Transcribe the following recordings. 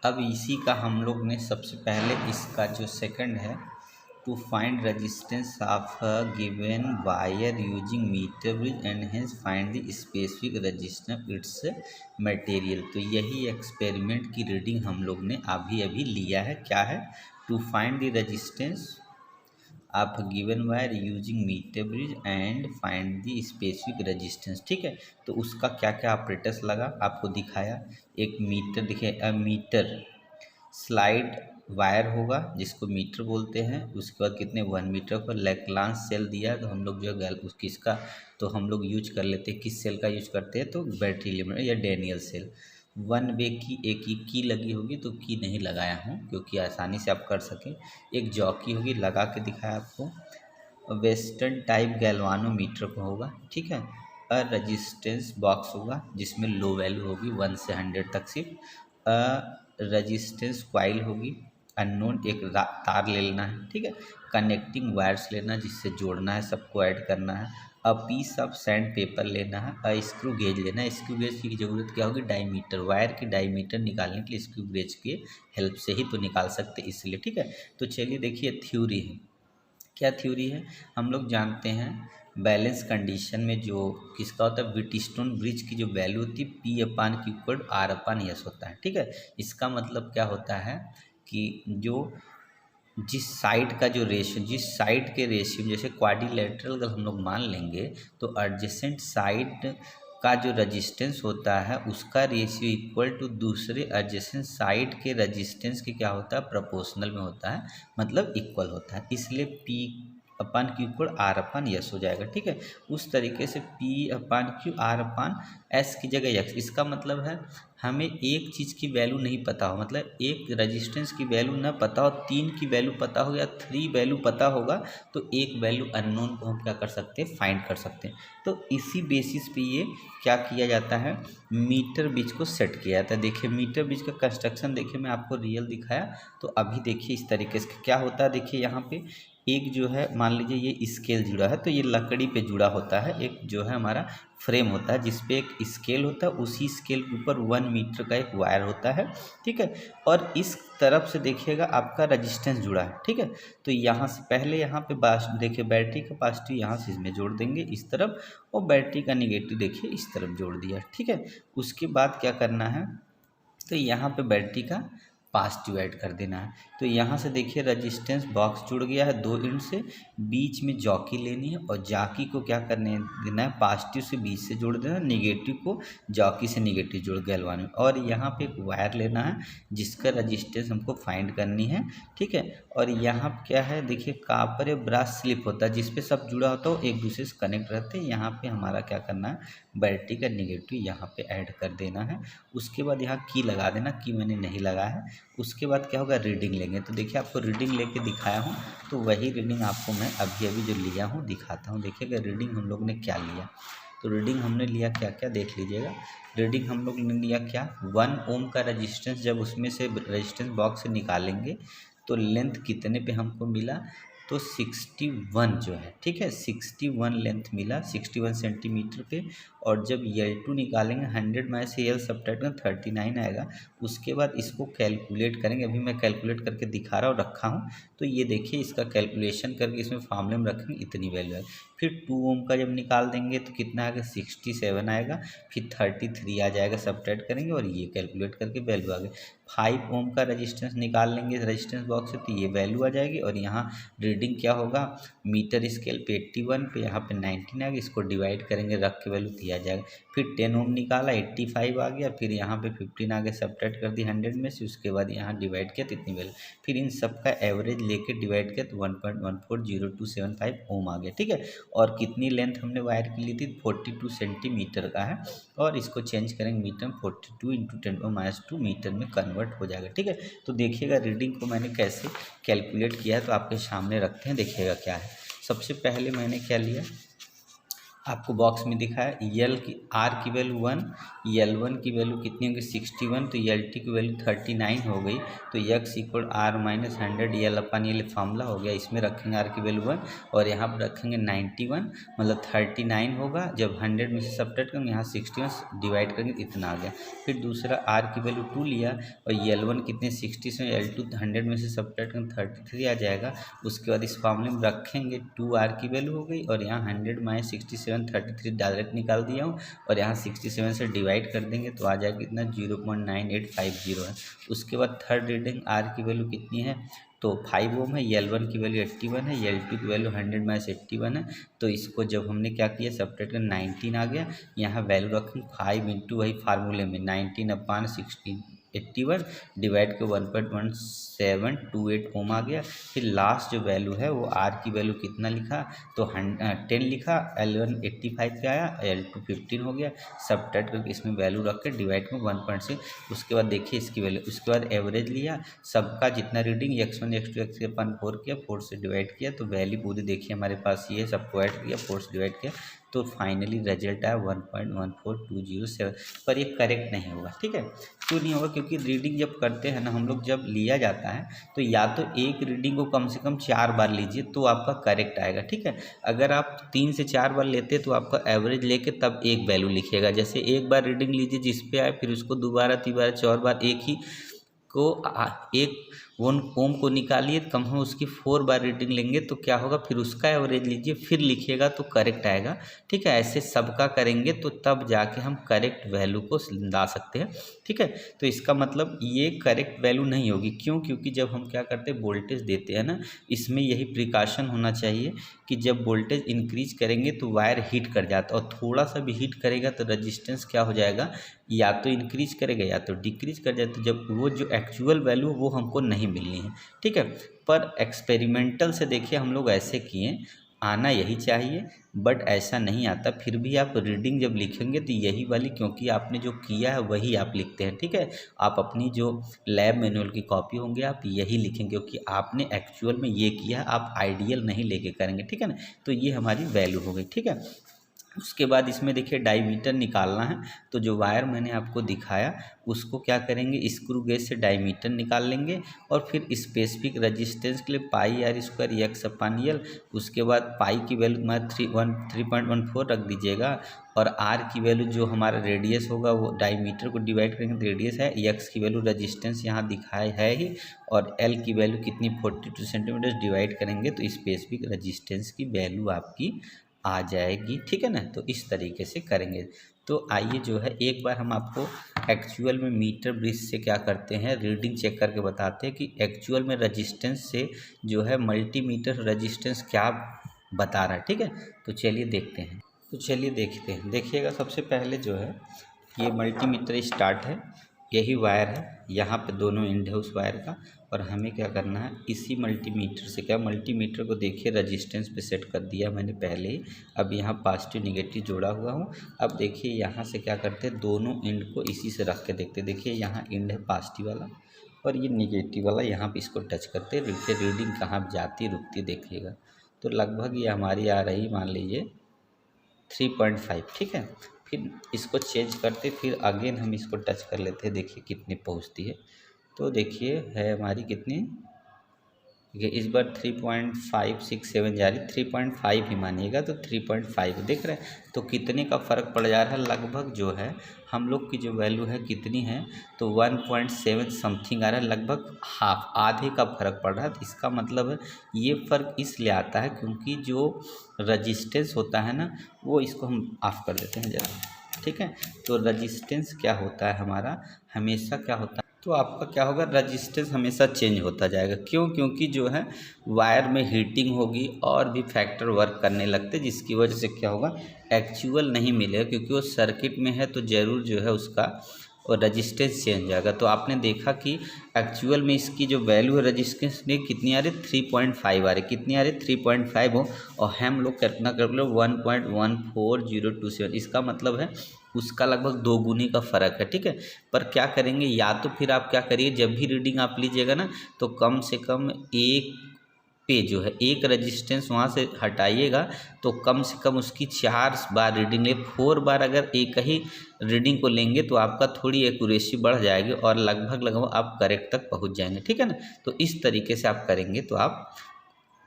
अब इसी का हम लोग ने सबसे पहले इसका जो सेकंड है, to find resistance of a given wire using metre bridge and hence find the specific resistance its material. तो यही एक्सपेरिमेंट की रीडिंग हम लोग ने अभी अभी लिया है। क्या है? टू फाइंड द रेजिस्टेंस आप given wire using metre bridge and find the specific resistance. ठीक है, तो उसका क्या क्या ऑपरेटर्स लगा आपको दिखाया। एक मीटर दिखे, मीटर स्लाइड वायर होगा जिसको मीटर बोलते हैं। उसके बाद कितने 1 मीटर पर लैक्लांस सेल दिया, तो हम लोग जो है उस किसका तो हम लोग यूज कर लेते हैं, किस सेल का यूज करते हैं, तो बैटरी लिमिट या डेनियल सेल। 1 वे की एक ही की लगी होगी, तो की नहीं लगाया हूँ क्योंकि आसानी से आप कर सकें। एक जॉकी होगी, लगा के दिखाया आपको। वेस्टर्न टाइप गैल्वानोमीटर को होगा। ठीक है, रजिस्टेंस बॉक्स होगा जिसमें लो वैल्यू होगी 1 से 100 तक सिर्फ। रजिस्टेंस क्वाइल होगी, अननोन एक तार ले लेना है। ठीक है, कनेक्टिंग वायर्स लेना जिससे जोड़ना है, सबको ऐड करना है। A piece of sandpaper लेना है। अ स्क्रू गेज लेना है। स्क्रू गेज की ज़रूरत क्या होगी? डाईमीटर, वायर की डाईमीटर निकालने के लिए स्क्रू गेज के हेल्प से ही तो निकाल सकते इसलिए। ठीक है, तो चलिए देखिए थ्योरी है। क्या थ्योरी है? हम लोग जानते हैं बैलेंस कंडीशन में जो किसका होता है, व्हीटस्टोन ब्रिज की जो वैल्यू होती है P upon Q equal R upon S होता है। ठीक है, इसका मतलब क्या होता है कि जो जिस साइड का जो रेशियो, जिस साइड के रेशियो, जैसे क्वाड्रिलेटरल अगर हम लोग मान लेंगे तो एडजेसेंट साइड का जो रजिस्टेंस होता है उसका रेशियो इक्वल टू दूसरे एडजेसेंट साइड के रजिस्टेंस के क्या होता है, प्रोपोर्शनल में होता है, मतलब इक्वल होता है। इसलिए P upon Q equal R upon S हो जाएगा। ठीक है, उस तरीके से P upon Q R upon S की जगह एक्स। इसका मतलब है हमें एक चीज़ की वैल्यू नहीं पता हो, मतलब एक रेजिस्टेंस की वैल्यू ना पता हो, 3 की वैल्यू पता हो या 3 वैल्यू पता होगा, तो एक वैल्यू अननोन को हम क्या कर सकते हैं, फाइंड कर सकते हैं। तो इसी बेसिस पे ये क्या किया जाता है, मीटर ब्रिज को सेट किया जाता है। देखिए मीटर ब्रिज का कंस्ट्रक्शन देखिए, मैं आपको रियल दिखाया, तो अभी देखिए इस तरीके से क्या होता है। देखिए यहाँ पे एक जो है, मान लीजिए ये स्केल जुड़ा है, तो ये लकड़ी पे जुड़ा होता है। एक जो है हमारा फ्रेम होता है जिसपे एक स्केल होता है, उसी स्केल के ऊपर 1 मीटर का एक वायर होता है। ठीक है, और इस तरफ से देखिएगा आपका रजिस्टेंस जुड़ा है। ठीक है, तो यहाँ से पहले यहाँ पे देखिए बैटरी का पॉजिटिव यहाँ से इसमें जोड़ देंगे इस तरफ, और बैटरी का निगेटिव देखिए इस तरफ जोड़ दिया। ठीक है, उसके बाद क्या करना है, तो यहाँ पे बैटरी का पॉजिटिव ऐड कर देना है। तो यहाँ से देखिए रजिस्टेंस बॉक्स जुड़ गया है 2 एंड से, बीच में जॉकी लेनी है और जॉकी को क्या करने देना है, पॉजिटिव से बीच से जोड़ देना है, निगेटिव को जॉकी से निगेटिव जोड़ गैल्वान में। और यहाँ पे एक वायर लेना है जिसका रजिस्टेंस हमको फाइंड करनी है। ठीक है, और यहाँ क्या है देखिए, कापर या ब्रास स्लिप होता है जिसपे सब जुड़ा होता है, वो एक दूसरे से कनेक्ट रहते हैं। यहाँ पे हमारा क्या करना है, बैटरी का निगेटिव यहाँ पे ऐड कर देना है। उसके बाद यहाँ की लगा देना, की मैंने नहीं लगाया है। उसके बाद क्या होगा, रीडिंग लेंगे। तो देखिए आपको रीडिंग लेके दिखाया हूँ, तो वही रीडिंग आपको मैं अभी अभी जो लिया हूँ दिखाता हूँ। देखिएगा रीडिंग हम लोग ने क्या लिया, तो रीडिंग हमने लिया क्या क्या देख लीजिएगा। रीडिंग हम लोग ने लिया क्या, 1 ओम का रजिस्टेंस जब उसमें से रजिस्टेंस बॉक्स से निकालेंगे तो लेंथ कितने पे हमको मिला, तो 61 जो है। ठीक है, 61 लेंथ मिला, 61 सेंटीमीटर पे। और जब L2 निकालेंगे 100 में से L सब्ट्रैक्ट करें 39 आएगा। उसके बाद इसको कैलकुलेट करेंगे, अभी मैं कैलकुलेट करके दिखा रहा हूँ, रखा हूँ। तो ये देखिए इसका कैलकुलेशन करके इसमें फार्मूले में रखेंगे, इतनी वैल्यू है। फिर 2 ओम का जब निकाल देंगे तो कितना आएगा, 67 आएगा। फिर 33 आ जाएगा, सब्ट्रैक्ट करेंगे और ये कैलकुलेट करके वैल्यू आ गई। 5 ओम का रजिस्टेंस निकाल लेंगे रजिस्टेंस बॉक्स से, तो ये वैल्यू आ जाएगी। और यहाँ रीडिंग क्या होगा, मीटर स्केल पे 81 पे, यहाँ पे 19 आ गया। इसको डिवाइड करेंगे, रख के वैल्यू दिया जाएगा। फिर 10 ओम निकाला, 85 आ गया। फिर यहाँ पे 15 आ गया, सब्ट्रैक्ट कर दी 100 में से। उसके बाद यहाँ डिवाइड किया तो इतनी वैल्यू। फिर इन सब का एवरेज लेके डिवाइड किया तो 1.140275 ओम आ गया। ठीक है, और कितनी लेंथ हमने वायर की ली थी, 42 सेंटीमीटर का है। और इसको चेंज करेंगे मीटर में, 42 इंटू 10⁻² मीटर में कन्वर्ट हो जाएगा। ठीक है, तो देखिएगा रीडिंग को मैंने कैसे कैलकुलेट किया है, तो आपके सामने रखते हैं, देखिएगा क्या है। सबसे पहले मैंने क्या लिया, आपको बॉक्स में दिखा है यल की आर की वैल्यू 1, L1 की वैल्यू कितनी होगी 61, तो LT की वैल्यू 39 हो गई। तो x इक्वल R माइनस 100 यल अपन ये फार्मूला हो गया। इसमें रखेंगे R की वैल्यू 1 और यहाँ पर रखेंगे 91, मतलब 39 होगा। जब 100 में से सब्ट्रैक्ट करेंगे यहाँ 61 डिवाइड करेंगे इतना आ गया। फिर दूसरा R की वैल्यू 2 लिया और L1 कितने 60 से L2 100 में से सब्ट्रैक्ट करेंगे 33 आ जाएगा। उसके बाद इस फार्मूले में रखेंगे 2R की वैल्यू हो गई और यहाँ 100 माइनस 67 33 डायरेक्ट निकाल दिया हूँ और यहाँ 67 से डिवाइड कर देंगे तो आ जाएगा कितना 0.9850 है। उसके बाद थर्ड रीडिंग R की वैल्यू कितनी है तो 5 ओम है, L1 की वैल्यू 81 है, L2 की वैल्यू 100 माइनस 81 है। तो इसको जब हमने क्या किया सब्ट्रैक्ट कर 19 आ गया। यहाँ वैल्यू रखें 5 इंटू वही फार्मूले में 19 अपॉन 81 डिवाइड के 1.1728 ओम आ गया। फिर लास्ट जो वैल्यू है वो R की वैल्यू कितना लिखा तो 10 लिखा, L1 85 पे आया, L2 15 हो गया। सब्ट्रैक्ट करके इसमें वैल्यू रख के डिवाइड में 1.6। उसके बाद देखिए इसकी वैल्यू, उसके बाद एवरेज लिया सबका जितना रीडिंग x1 x2 x अपन 4 किया, 4 से डिवाइड किया तो वैल्यू पूरी देखिए हमारे पास ये सबको ऐड किया 4 से डिवाइड किया तो फाइनली रिजल्ट आया 1.14207। पर ये करेक्ट नहीं होगा। ठीक है, क्यों नहीं होगा क्योंकि रीडिंग जब करते हैं ना हम लोग, जब लिया जाता है तो या तो एक रीडिंग को कम से कम 4 बार लीजिए तो आपका करेक्ट आएगा। ठीक है, अगर आप 3 से 4 बार लेते तो आपका एवरेज लेके तब एक वैल्यू लिखिएगा। जैसे एक बार रीडिंग लीजिए जिस पे आए, फिर उसको दोबारा 3 बार 4 बार एक ही को एक वन ओम को निकालिए, कम हम उसकी 4 बार रीडिंग लेंगे तो क्या होगा, फिर उसका एवरेज लीजिए फिर लिखिएगा तो करेक्ट आएगा। ठीक है, ऐसे सबका करेंगे तो तब जाके हम करेक्ट वैल्यू को ला सकते हैं। ठीक है, तो इसका मतलब ये करेक्ट वैल्यू नहीं होगी। क्यों, क्योंकि जब हम क्या करते हैं वोल्टेज देते हैं ना, इसमें यही प्रिकॉशन होना चाहिए कि जब वोल्टेज इंक्रीज करेंगे तो वायर हीट कर जाता है और थोड़ा सा भी हीट करेगा तो रजिस्टेंस क्या हो जाएगा, या तो इंक्रीज करेगा या तो डिक्रीज कर जाए। तो जब वो जो एक्चुअल वैल्यू वो हमको नहीं मिलनी है। ठीक है, पर एक्सपेरिमेंटल से देखिए हम लोग ऐसे किए, आना यही चाहिए बट ऐसा नहीं आता। फिर भी आप रीडिंग जब लिखेंगे तो यही वाली, क्योंकि आपने जो किया है वही आप लिखते हैं। ठीक है, आप अपनी जो लैब मैनुअल की कॉपी होंगे आप यही लिखेंगे क्योंकि आपने एक्चुअल में ये किया है, आप आइडियल नहीं लेके करेंगे। ठीक है ना, तो ये हमारी वैल्यू हो गई। ठीक है, उसके बाद इसमें देखिए डायमीटर निकालना है। तो जो वायर मैंने आपको दिखाया उसको क्या करेंगे, स्क्रू गेज से डायमीटर निकाल लेंगे और फिर स्पेसिफिक रेजिस्टेंस के लिए पाई आर स्क्वायर एक्स अपान यल। उसके बाद पाई की वैल्यू मैं 3.14 रख दीजिएगा और आर की वैल्यू जो हमारा रेडियस होगा वो डायमीटर को डिवाइड करेंगे तो रेडियस है, एक्स की वैल्यू रेजिस्टेंस यहाँ दिखाया है ही, और एल की वैल्यू कितनी 42 सेंटीमीटर डिवाइड करेंगे तो स्पेसिफिक रेजिस्टेंस की वैल्यू आपकी आ जाएगी। ठीक है ना, तो इस तरीके से करेंगे। तो आइए जो है एक बार हम आपको एक्चुअल में मीटर ब्रिज से क्या करते हैं रीडिंग चेक करके बताते हैं कि एक्चुअल में रजिस्टेंस से जो है मल्टीमीटर रजिस्टेंस क्या बता रहा है। ठीक है, तो चलिए देखते हैं। तो चलिए देखते हैं, देखिएगा सबसे पहले जो है ये मल्टीमीटर स्टार्ट है, यही वायर है, यहाँ पे दोनों एंड है उस वायर का, और हमें क्या करना है इसी मल्टीमीटर से, क्या मल्टीमीटर को देखिए रजिस्टेंस पे सेट कर दिया मैंने पहले ही। अब यहाँ पॉजिटिव निगेटिव जोड़ा हुआ हूँ। अब देखिए यहाँ से क्या करते हैं, दोनों एंड को इसी से रख के देखते हैं। देखिए यहाँ एंड है पॉजिटिव वाला और ये निगेटिव वाला, यहाँ पे इसको टच करते हैं, देखिए रीडिंग कहाँ जाती रुकती देखिएगा। तो लगभग ये हमारी आ रही मान लीजिए 3.5। ठीक है, फिर इसको चेंज करते, फिर अगेन हम इसको टच कर लेते हैं, देखिए कितनी पहुंचती है। तो देखिए है हमारी कितनी, देखिए इस बार 3.567 जा रही, 3.5 ही मानिएगा तो 3.5 देख रहे हैं। तो कितने का फ़र्क पड़ जा रहा है, लगभग जो है हम लोग की जो वैल्यू है कितनी है तो 1.7 समथिंग आ रहा है, लगभग हाफ आधे का फ़र्क पड़ रहा है। तो इसका मतलब है ये फ़र्क इसलिए आता है क्योंकि जो रजिस्टेंस होता है ना वो, इसको हम ऑफ कर देते हैं ज़रा। ठीक है, तो रजिस्टेंस क्या होता है हमारा, हमेशा क्या होता है तो आपका क्या होगा, रजिस्टेंस हमेशा चेंज होता जाएगा। क्यों, क्योंकि जो है वायर में हीटिंग होगी और भी फैक्टर वर्क करने लगते, जिसकी वजह से क्या होगा एक्चुअल नहीं मिलेगा, क्योंकि वो सर्किट में है तो ज़रूर जो है उसका और रजिस्टेंस चेंज जाएगा। तो आपने देखा कि एक्चुअल में इसकी जो वैल्यू है रजिस्टेंस में कितनी आ रही, 3.5 आ रही, कितनी आ रही 3.5 हो, और हम लोग कितना कर लो 1.14027। इसका मतलब है उसका लगभग 2 गुनी का फ़र्क है। ठीक है, पर क्या करेंगे, या तो फिर आप क्या करिए जब भी रीडिंग आप लीजिएगा ना तो कम से कम एक पे जो है एक रजिस्टेंस वहाँ से हटाइएगा तो कम से कम उसकी 4 बार रीडिंग ले, 4 बार अगर एक ही रीडिंग को लेंगे तो आपका थोड़ी एक्यूरेसी बढ़ जाएगी और लगभग लगभग आप करेक्ट तक पहुँच जाएंगे, ठीक है ना। तो इस तरीके से आप करेंगे तो आप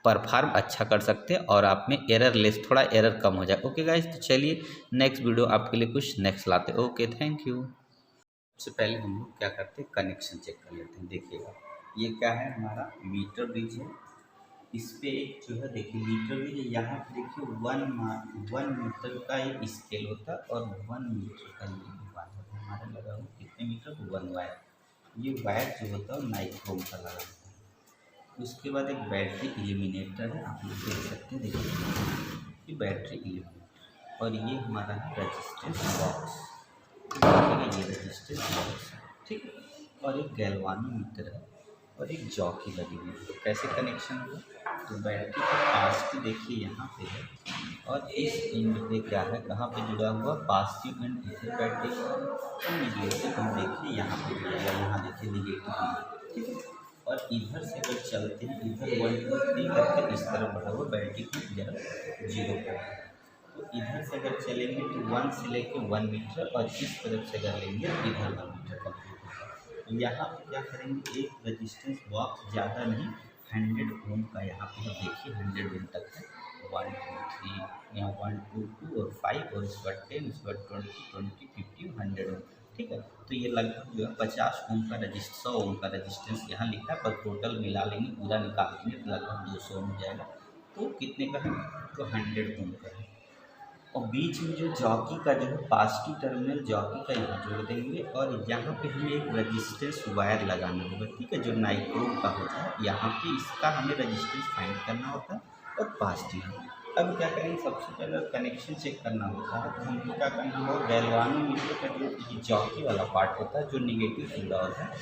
परफॉर्म अच्छा कर सकते हैं और आप में एरर लेस, थोड़ा एरर कम हो जाए। ओके गाइस, तो चलिए नेक्स्ट वीडियो आपके लिए कुछ नेक्स्ट लाते हैं। Okay, thank you. सबसे पहले हम लोग क्या करते हैं, कनेक्शन चेक कर लेते हैं। देखिएगा ये क्या है, हमारा मीटर ब्रिज है। इस पे एक जो है देखिए मीटर ब्रिज है, यहाँ पे देखिए 1 मीटर का ये स्केल होता है और 1 मीटर का ये वायर होता है। हमारे लगा हुआ कितने मीटर, 1 वायर। ये वायर जो होता है नाइक्रोम का लगा होता है। उसके बाद एक बैटरी इल्यूमिनेटर है, आप लोग देख सकते हैं, देखिए ये बैटरी इल्यूमिनेटर। और ये हमारा है रजिस्टेंस बॉक्स, देखिएगा ये रजिस्टेंस बॉक्स है, ठीक है। और एक गैल्वानोमीटर है और एक जॉकी लगी हुई है। तो कैसे कनेक्शन होगा, तो बैटरी का पॉजिटिव देखिए यहाँ पे है और इस एंड पे क्या है, कहाँ पे जुड़ा हुआ, पॉजिटिव एंड इधर बैटरी का और निगेटिव हम देखिए यहाँ पे जुड़ा हुआ, यहाँ देखिए निगेटिव, ठीक है। और इधर से अगर चलते हैं, इधर 1 2 3 करके इस तरफ बढ़ा हुआ, बैटरी की जरा 0 पर। तो इधर से अगर चलेंगे तो 1 से लेके 1 मीटर और इस तरफ से अगर लेंगे तो इधर 1 मीटर कंप्लीट होगा। तो यहाँ पे क्या करेंगे, एक रजिस्टेंस बॉक्स ज़्यादा नहीं, 100 ओम का यहाँ पे देखिए 100 ओम तक है। 1 2 3 यहाँ 1 2 2 और 5 और इसके बाद 10, इसके बाद 20 20 50 100 ओम, ठीक है। तो ये लगभग जो है 50 ओम का 100 ओम का रजिस्टेंस यहाँ लिखा है, पर टोटल मिला लेंगे, पूरा निकाल लेंगे तो लगभग 200 ओम हो जाएगा। तो कितने का है, तो 100 ओम का है। और बीच में जो जॉकी का जो है पॉजिटिव टर्मिनल जॉकी का यहाँ जोड़ देंगे और यहाँ पे हमें एक रजिस्टेंस वायर लगाना होगा, ठीक है, जो नाइक्रोम का होता है। यहाँ पे इसका हमें रजिस्टेंस फाइंड करना होता है और पॉजिटिव। अब क्या करेंगे, सबसे पहले कनेक्शन चेक करना होता है। तो हमको क्या करना होगा, गैल्वानोमीटर का जो ये जॉकी वाला पार्ट होता है जो निगेटिव जुड़ा होता है,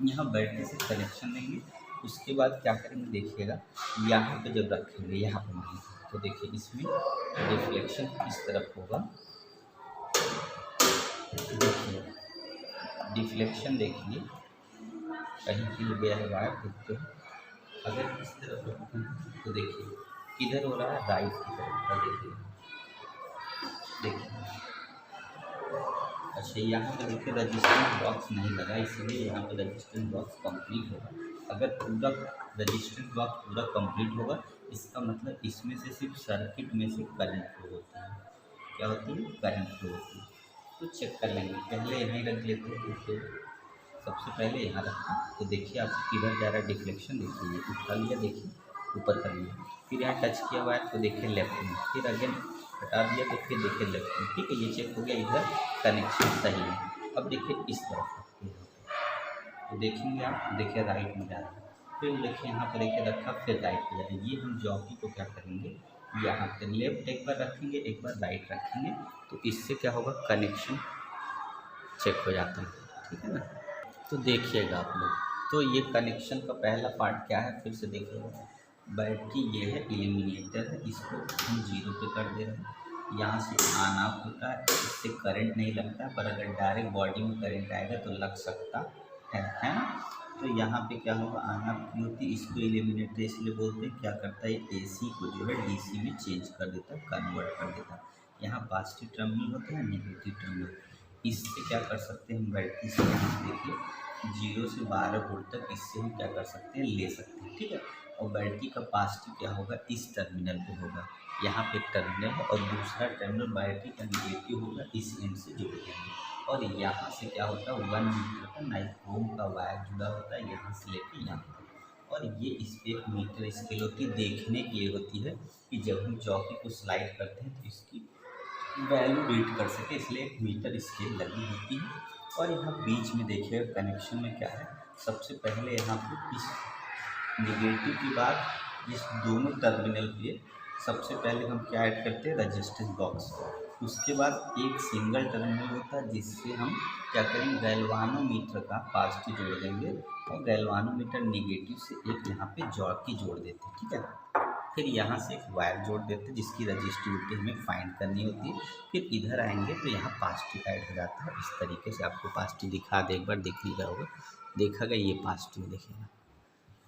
यहाँ बैटरी से कनेक्शन लेंगे। उसके बाद क्या करेंगे, देखिएगा यहाँ पे जब रखेंगे, यहाँ पर मान लीजिए, तो देखिए इसमें रिफ्लेक्शन इस तरफ होगा, देखिए डिफ्लेक्शन देखिए कहीं हिल गया है वायर, देखते हैं। अगर इस तरफ रखते हैं तो देखिए किधर हो रहा है, राइट की तरफ का, देखिए देखिए। अच्छा यहाँ पे देखिए रजिस्टेंस बॉक्स नहीं लगा, इसलिए यहाँ पे रजिस्टेंस बॉक्स कंप्लीट होगा। अगर पूरा रजिस्टेंस बॉक्स पूरा कंप्लीट होगा, इसका मतलब इसमें से सिर्फ सर्किट में से करंट फ्लो होती है। क्या होती है, करंट फ्लो होती है। तो चेक कर लेंगे, पहले यहीं रख लेते हैं, तो सबसे पहले यहाँ रखें तो देखिए आप किधर जा रहा है डिफ्लेक्शन, देखिए ये उठा लिया, देखिए ऊपर कर लिया, फिर यहाँ टच किया वायर तो देखिए लेफ्ट में, फिर अगेन हटा दिया तो फिर देखिए लेफ्ट में, ठीक है। ये चेक हो गया, इधर कनेक्शन सही है। अब देखिए इस तरफ रखते हैं, तो देखेंगे आप, देखिए राइट में जा रहा है, फिर देखिए यहाँ पर देखिए रखा, फिर राइट पे जा रहा है। ये हम जॉकी को क्या करेंगे, यहाँ पे लेफ्ट एक बार रखेंगे, एक बार राइट रखेंगे, तो इससे क्या होगा, कनेक्शन चेक हो जाता है, ठीक है ना। तो देखिएगा आप लोग, तो ये कनेक्शन का पहला पार्ट क्या है, फिर से देखिएगा। बैटरी ये है, इल्यूमिनेटर है, इसको हम 0 पे कर दे रहे हैं। यहाँ से ऑन ऑफ होता है, इससे करंट नहीं लगता, पर अगर डायरेक्ट बॉडी में करंट आएगा तो लग सकता है ना। तो यहाँ पे क्या होगा, ऑन ऑफ की होती है, इसको इल्यूमिनेटर इसलिए बोलते हैं। क्या करता है, AC को जो है DC में चेंज कर देता है, कन्वर्ट कर देता है। यहाँ पॉजिटिव टर्मिनल होता है, नेगेटिव टर्मिनल। इससे क्या कर सकते हैं हम, बैटरी से यहाँ से देखिए 0 से 12 वोल्ट तक इससे हम क्या कर सकते हैं, ले सकते हैं, ठीक है। और बैटरी का पॉजिटिव क्या होगा, इस टर्मिनल पे होगा, यहाँ पे एक टर्मिनल है, और दूसरा टर्मिनल बैटरी का निगेटिव होगा, इस एंड से जोड़ देंगे। और यहाँ से क्या होता है, 1 मीटर का नाइक्रोम का वायर जुड़ा होता है, यहाँ से लेके यहाँ तक। और ये इस पर एक मीटर स्केल होती है, देखने के लिए होती है कि जब हम चौकी को स्लाइड करते हैं तो इसकी वैल्यू रीड कर सके, इसलिए एक मीटर स्केल लगी होती है। और यहाँ बीच में देखिए कनेक्शन में क्या है, सबसे पहले यहाँ पे इस निगेटिव के बाद इस दोनों टर्मिनल पे सबसे पहले हम क्या ऐड करते हैं, रजिस्टेंस बॉक्स। उसके बाद एक सिंगल टर्मिनल होता है जिससे हम क्या करेंगे, गैल्वानोमीटर का पॉजिटिव जोड़ देंगे और गैल्वानोमीटर निगेटिव से एक यहाँ पे जॉकी जोड़ देते हैं, ठीक है। फिर यहाँ से एक वायर जोड़ देते हैं जिसकी रजिस्टिविटी हमें फाइंड करनी होती है। फिर इधर आएंगे तो यहाँ पॉजिटिव ऐड हो जाता है। इस तरीके से आपको पॉजिटिव दिखा दे, एक बार देख लीजिएगा होगा, देखा गया, ये पॉजिटिव देखिएगा,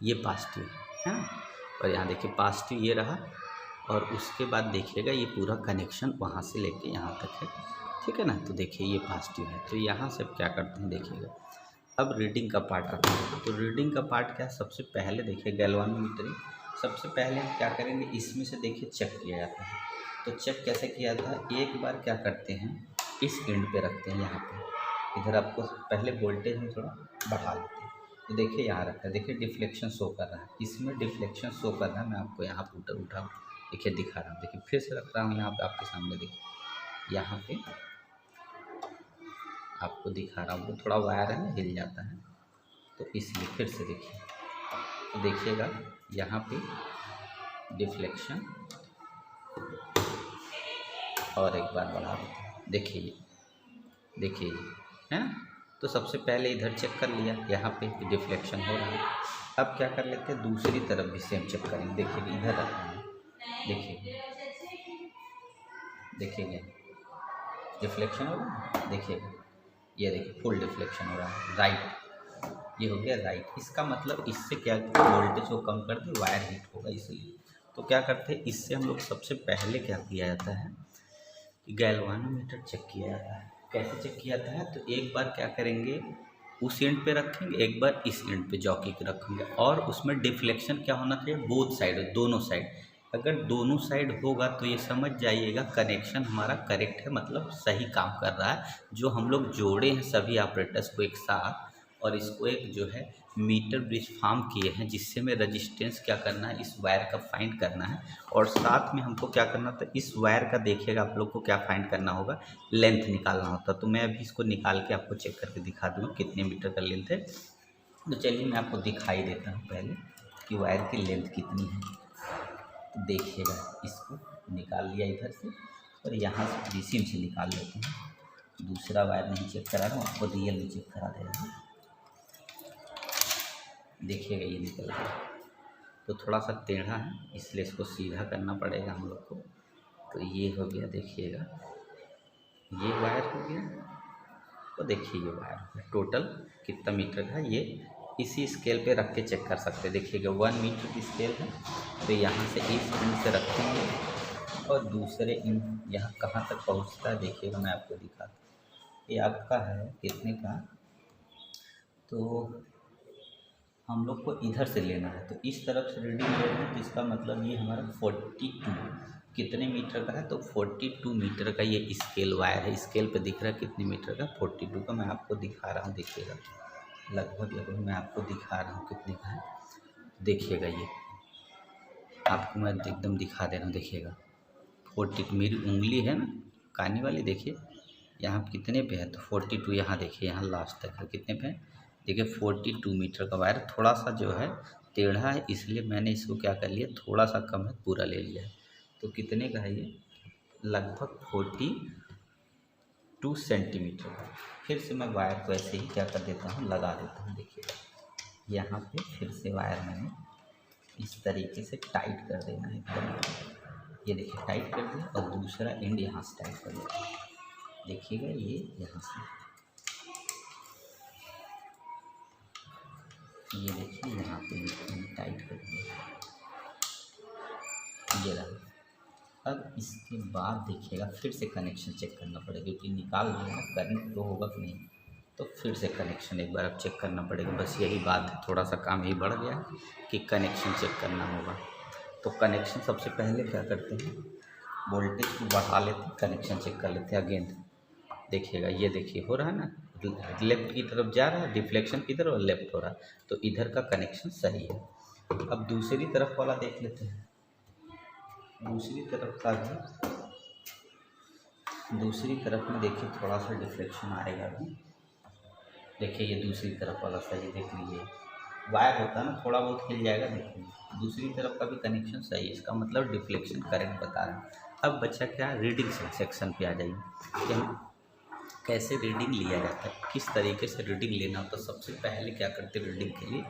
ये पॉजिटिव है ना। और यहाँ देखिए पॉजिटिव ये रहा, और उसके बाद देखिएगा ये पूरा कनेक्शन वहाँ से लेके यहाँ तक है, ठीक है ना। तो देखिए ये पॉजिटिव है। तो यहाँ से अब क्या करते हैं देखिएगा, अब रीडिंग का पार्ट आता है। तो रीडिंग का पार्ट क्या है, सबसे पहले देखिए गैल्वानोमीटर, सबसे पहले हम क्या करेंगे, इसमें से देखिए चेक किया जाता है। तो चेक कैसे किया था, एक बार क्या करते हैं, इस एंड पे रखते हैं, यहाँ पे इधर आपको पहले वोल्टेज में थोड़ा बढ़ा लेते हैं। तो देखिए यहाँ रखा है, देखिए डिफ्लेक्शन शो कर रहा है, इसमें डिफ्लेक्शन शो कर रहा है। मैं आपको यहाँ पर उठा देखिए दिखा रहा हूँ, देखिए फिर से रख रहा हूँ यहाँ पे आपके सामने, देखिए यहाँ पे आपको दिखा रहा हूँ। तो थोड़ा वायर है ना, हिल जाता है, तो इसलिए फिर से देखिए, तो देखिएगा यहाँ पे डिफ्लेक्शन, और एक बार बढ़ा देते हैं, देखिए है ना। तो सबसे पहले इधर चेक कर लिया, यहाँ पे डिफ्लेक्शन हो रहा है। अब क्या कर लेते हैं, दूसरी तरफ भी सेम चेक करेंगे। देखिए इधर रखना है, देखिए डिफ्लेक्शन हो रहा है, देखिएगा ये देखिए फुल डिफ्लेक्शन हो रहा है, राइट, ये हो गया राइट। इसका मतलब इससे क्या वोल्टेज को कम कर दे, वायर हीट होगा इसलिए। तो क्या करते हैं, इससे हम लोग सबसे पहले क्या किया जाता है, गैल्वानोमीटर चेक किया जाता है। कैसे चेक किया जाता है, तो एक बार क्या करेंगे, उस एंड पे रखेंगे, एक बार इस एंड पे जॉकी के रखेंगे, और उसमें डिफ्लेक्शन क्या होना चाहिए, बोथ साइड, दोनों साइड। अगर दोनों साइड होगा तो ये समझ जाइएगा कनेक्शन हमारा करेक्ट है, मतलब सही काम कर रहा है। जो हम लोग जोड़े हैं सभी ऑपरेटर्स को एक साथ, और इसको एक जो है मीटर ब्रिज फॉर्म किए हैं, जिससे में रजिस्टेंस क्या करना है, इस वायर का फाइंड करना है। और साथ में हमको क्या करना था, इस वायर का देखिएगा आप लोग को क्या फाइंड करना होगा, लेंथ निकालना होता। तो मैं अभी इसको निकाल के आपको चेक करके दिखा दूँगा कितने मीटर का लेंथ है। तो चलिए मैं आपको दिखाई देता हूँ पहले कि वायर की लेंथ कितनी है। तो देखिएगा, इसको निकाल लिया इधर से, और यहाँ से रिसीव से निकाल लेते हैं। दूसरा वायर नहीं चेक करा रहा हूँ, आपको रियल में चेक करा दे रहा हूँ। देखिएगा ये निकल गया। तो थोड़ा सा टेढ़ा है, इसलिए इसको सीधा करना पड़ेगा हम लोग को। तो ये हो गया, देखिएगा ये वायर हो गया, तो देखिए ये वायर हो गया। टोटल कितना मीटर का है, ये इसी स्केल पे रख के चेक कर सकते हैं। देखिएगा 1 मीटर की स्केल है, तो यहाँ से इस इंच से रखेंगे, और दूसरे इंच यहाँ कहाँ तक पहुँचता है देखिएगा, मैं आपको दिखाता हूँ। ये आपका है कितने का, तो हम लोग को इधर से लेना है, तो इस तरफ से रीडिंग ले रहे हैं, तो इसका मतलब ये हमारा 42 कितने मीटर का है, तो 42 मीटर का ये स्केल वायर है। स्केल पे दिख रहा है कितने मीटर का, 42 का। मैं आपको दिखा रहा हूँ, देखिएगा लगभग मैं आपको दिखा रहा हूँ कितने का है। देखिएगा ये आपको मैं एकदम दिखा दे रहा हूँ, देखिएगा 42, मेरी उंगली है ना कानी वाली, देखिए यहाँ कितने पे है, तो 42, यहाँ देखिए यहाँ लास्ट तक है, कितने पे है देखिए 42 मीटर का वायर। थोड़ा सा जो है टेढ़ा है, इसलिए मैंने इसको क्या कर लिया, थोड़ा सा कम है, पूरा ले लिया है। तो कितने का है ये, लगभग 42 सेंटीमीटर का। फिर से मैं वायर को ऐसे ही क्या कर देता हूँ, लगा देता हूँ। देखिए यहाँ पे फिर से वायर मैंने इस तरीके से टाइट कर देना है एकदम। ये देखिए टाइट कर दिया, और दूसरा एंड यहाँ से टाइट कर दिया। देखिएगा ये यहाँ से, ये देखिए यहाँ पे टाइट कर दिया, ये रहा। अब इसके बाद देखिएगा फिर से कनेक्शन चेक करना पड़ेगा, क्योंकि निकाल देना करंट तो होगा कि नहीं, तो फिर से कनेक्शन एक बार अब चेक करना पड़ेगा। बस यही बात है, थोड़ा सा काम ही बढ़ गया है कि कनेक्शन चेक करना होगा। तो कनेक्शन सबसे पहले क्या करते हैं, वोल्टेज को बढ़ा लेते हैं, कनेक्शन चेक कर लेते हैं अगेन। देखिएगा ये देखिए हो रहा है ना, लेफ्ट की तरफ जा रहा है, डिफ्लेक्शन की तरफ लेफ्ट हो रहा है, तो इधर का कनेक्शन सही है। अब दूसरी तरफ वाला देख लेते हैं, दूसरी तरफ का भी, दूसरी तरफ में देखिए थोड़ा सा डिफ्लेक्शन आएगा अभी। देखिए ये दूसरी तरफ वाला सही, देख लीजिए वायर होता है ना थोड़ा बहुत हिल जाएगा। देखिए दूसरी तरफ का भी कनेक्शन सही है, इसका मतलब डिफ्लेक्शन करेक्ट बता रहे हैं। अब बच्चा क्या, रीडिंग सेक्शन पे आ जाइए कि हम कैसे रीडिंग लिया जाता है, किस तरीके से रीडिंग लेना होता है। सबसे पहले क्या करते हैं रीडिंग के लिए,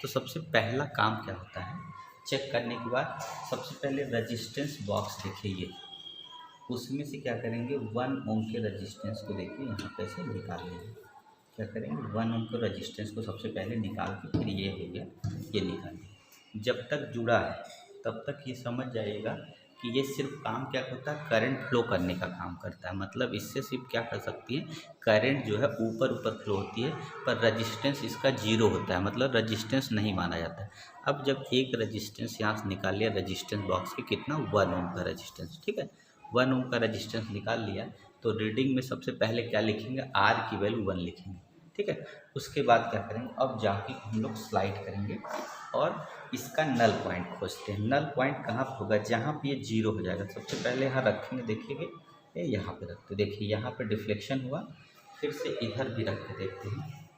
तो सबसे पहला काम क्या होता है, चेक करने के बाद सबसे पहले रजिस्टेंस बॉक्स देखिए ये, उसमें से क्या करेंगे 1 ओम के रजिस्टेंस को देखिए यहाँ पे से निकाल लेंगे। क्या करेंगे 1 ओम के रजिस्टेंस को सबसे पहले निकाल के, फिर ये हो गया, ये निकाल दिया। जब तक जुड़ा है तब तक ये समझ जाइएगा कि ये सिर्फ काम क्या करता है, करंट फ्लो करने का काम करता है। मतलब इससे सिर्फ क्या कर सकती है, करंट जो है ऊपर ऊपर फ्लो होती है, पर रजिस्टेंस इसका जीरो होता है, मतलब रजिस्टेंस नहीं माना जाता है। अब जब एक रजिस्टेंस यहाँ से निकाल लिया रजिस्टेंस बॉक्स के, कितना 1 ओम का रजिस्टेंस, ठीक है, 1 ओम का रजिस्टेंस निकाल लिया, तो रीडिंग में सबसे पहले क्या लिखेंगे, आर की वैल्यू 1 लिखेंगे, ठीक है। उसके बाद क्या करेंगे, अब जाके हम लोग स्लाइड करेंगे और इसका नल पॉइंट खोजते हैं। नल पॉइंट कहाँ पर होगा, जहाँ पे ये जीरो हो जाएगा। सबसे पहले यहाँ रखेंगे, देखिए ये यहाँ पे रखते, देखिए यहाँ पे डिफ्लेक्शन हुआ, फिर से इधर भी रख के देखते हैं,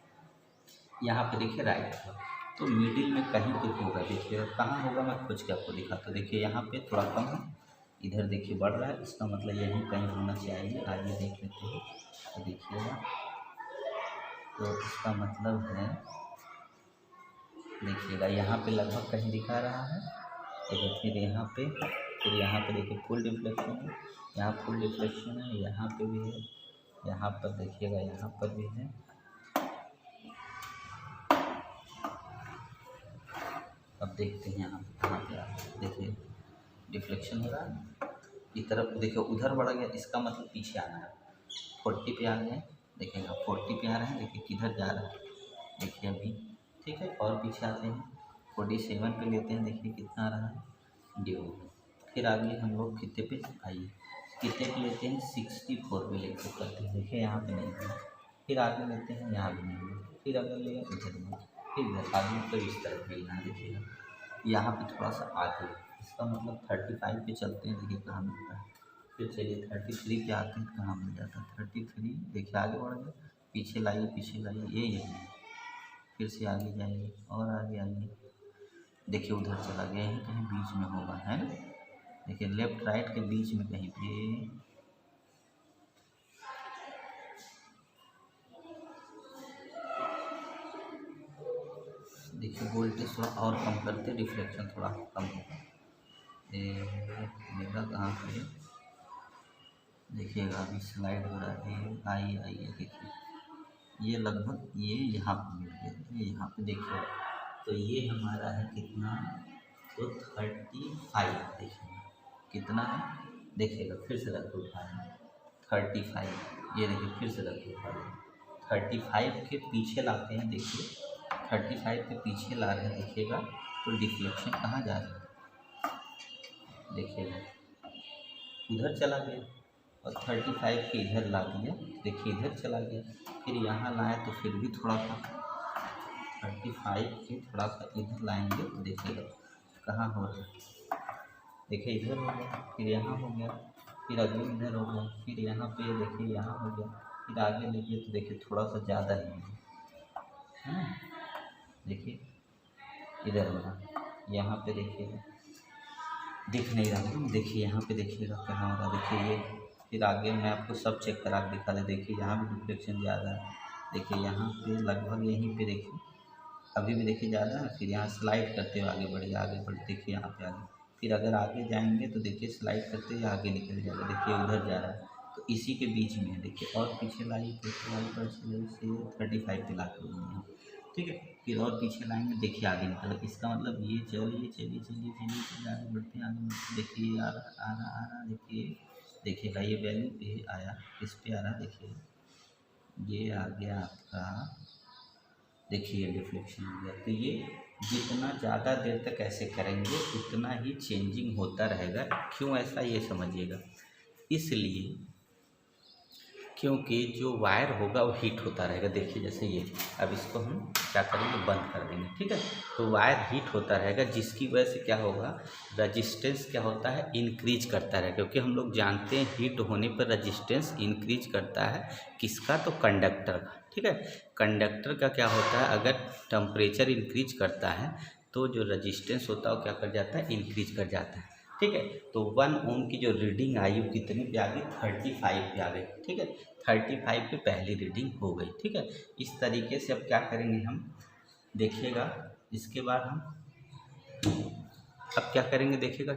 यहाँ पे देखिए राइट हुआ, तो मिडिल में कहीं पे होगा, देखिए कहाँ होगा, मैं खोज के आपको दिखाता हूँ। देखिए यहाँ पे थोड़ा कम है, इधर देखिए बढ़ रहा है, इसका मतलब यहीं कहीं होना चाहिए। आगे देख लेते हैं, तो देखिएगा, तो इसका मतलब है, देखिएगा यहाँ पे लगभग कहीं दिखा रहा है, देखिए फिर यहाँ पे देखिए फुल डिफ्लेक्शन है, यहाँ फुल डिफ्लेक्शन है, यहाँ पे भी है, यहाँ पर देखिएगा यहाँ पर भी है। अब देखते हैं यहाँ पे कहाँ पे आ रहा है, देखिए डिफ्लेक्शन हो रहा है, इस तरफ देखिए उधर बढ़ गया, इसका मतलब पीछे आना है, 40 पे आ गए हैं, देखिएगा 40 पे आ रहे हैं, देखिए किधर जा रहा है, देखिए अभी, ठीक है। और पीछे आते हैं 47 पे लेते हैं, देखिए कितना आ रहा है, ड्यू। फिर आगे हम लोग कितने पे आइए, कितने पे लेते हैं, 64 पे लेकर करते हैं, देखिए यहाँ पे नहीं है। फिर आगे लेते हैं, यहाँ भी नहीं है। फिर अगर ले इधर में, फिर इधर आगे तो इस तरफ मिलना है, देखिएगा यहाँ पे थोड़ा सा आगे, इसका मतलब 35 पे चलते हैं, देखिए कहाँ मिलता है। फिर चलिए 33 पे आते हैं, कहाँ मिल जाता है 33, देखिए आगे बढ़ गए, पीछे लाइए, ये यही है। फिर से आगे जाइए और आगे आइए, देखिए उधर चला गया, यहीं कहीं बीच में होगा, है ना, देखिए लेफ्ट राइट के बीच में कहीं पे, देखिए वोल्टेज थोड़ा और कम करते, रिफ्लेक्शन थोड़ा कम होगा। मेरा कहाँ पे, देखिएगा अभी स्लाइड हो रहा है, आइए देखिए, ये लगभग ये यहाँ पे मिल गया, ये यहाँ पे देखिए, तो ये हमारा है कितना, तो 35, देखिए कितना है, देखिएगा फिर से रख उठाए 35, ये देखिए फिर से रख उठाए 35 के पीछे लाते हैं, देखिए 35 के पीछे ला रहे हैं, देखिएगा तो डिफ्लेक्शन कहाँ जा रहा है, देखिएगा उधर चला गया, और 35 के इधर ला दिया, देखिए इधर चला गया, फिर यहाँ लाए तो फिर भी थोड़ा सा 35 के थोड़ा सा इधर लाएंगे, तो देखिएगा कहाँ हो रहा है, देखिए इधर हो गया, फिर यहाँ हो गया, फिर अगले इधर हो गया, फिर यहाँ पे देखिए यहाँ हो गया, फिर आगे लीजिए तो देखिए थोड़ा सा ज़्यादा ही है ना, देखिए इधर होगा, यहाँ पे देखिएगा दिख नहीं रहा है, देखिए यहाँ पे देखिएगा कहाँ हो रहा है, देखिए ये, फिर आगे मैं आपको सब चेक करा के दिखा दे, देखिए यहाँ भी डिफ्लेक्शन ज़्यादा है, देखिए यहाँ पे लगभग यहीं पे देखिए अभी भी देखिए ज़्यादा है, फिर यहाँ स्लाइड करते हुए आगे बढ़े, देखिए यहाँ पे आगे, फिर अगर आगे जाएंगे तो देखिए स्लाइड करते हुए आगे निकल जाएगा, देखिए उधर जा रहा है, तो इसी के बीच में है, देखिए और पीछे लाइए, पीछे लाइए, पर से 35 पे ला के, ठीक है। फिर और पीछे लाएंगे, देखिए आगे निकल, इसका मतलब ये चलिए आगे बढ़ते हैं, देखिए आ रहा, देखिएगा ये वैल्यू पे आया, इस पे आ रहा, देखिए ये आ गया आपका, देखिए डिफ्लेक्शन हो गया। तो ये जितना ज़्यादा देर तक ऐसे करेंगे उतना ही चेंजिंग होता रहेगा। क्यों ऐसा, ये समझिएगा, इसलिए क्योंकि जो वायर होगा वो हीट होता रहेगा, देखिए जैसे ये, अब इसको हम क्या करेंगे, बंद कर देंगे, ठीक है। तो वायर हीट होता रहेगा, जिसकी वजह से क्या होगा, रजिस्टेंस क्या होता है, इंक्रीज करता रहेगा, क्योंकि हम लोग जानते हैं हीट होने पर रजिस्टेंस इंक्रीज करता है, किसका, तो कंडक्टर का, ठीक है। कंडक्टर का क्या होता है, अगर टेम्परेचर इंक्रीज करता है तो जो रजिस्टेंस होता है वो क्या कर जाता है, इंक्रीज कर जाता है, ठीक है। तो 1 ओम की जो रीडिंग आई वो कितने पे आ गई, 35 पे आ गई, ठीक है, 35 पे पहली रीडिंग हो गई, ठीक है। इस तरीके से अब क्या करेंगे हम, देखिएगा इसके बाद हम अब क्या करेंगे, देखिएगा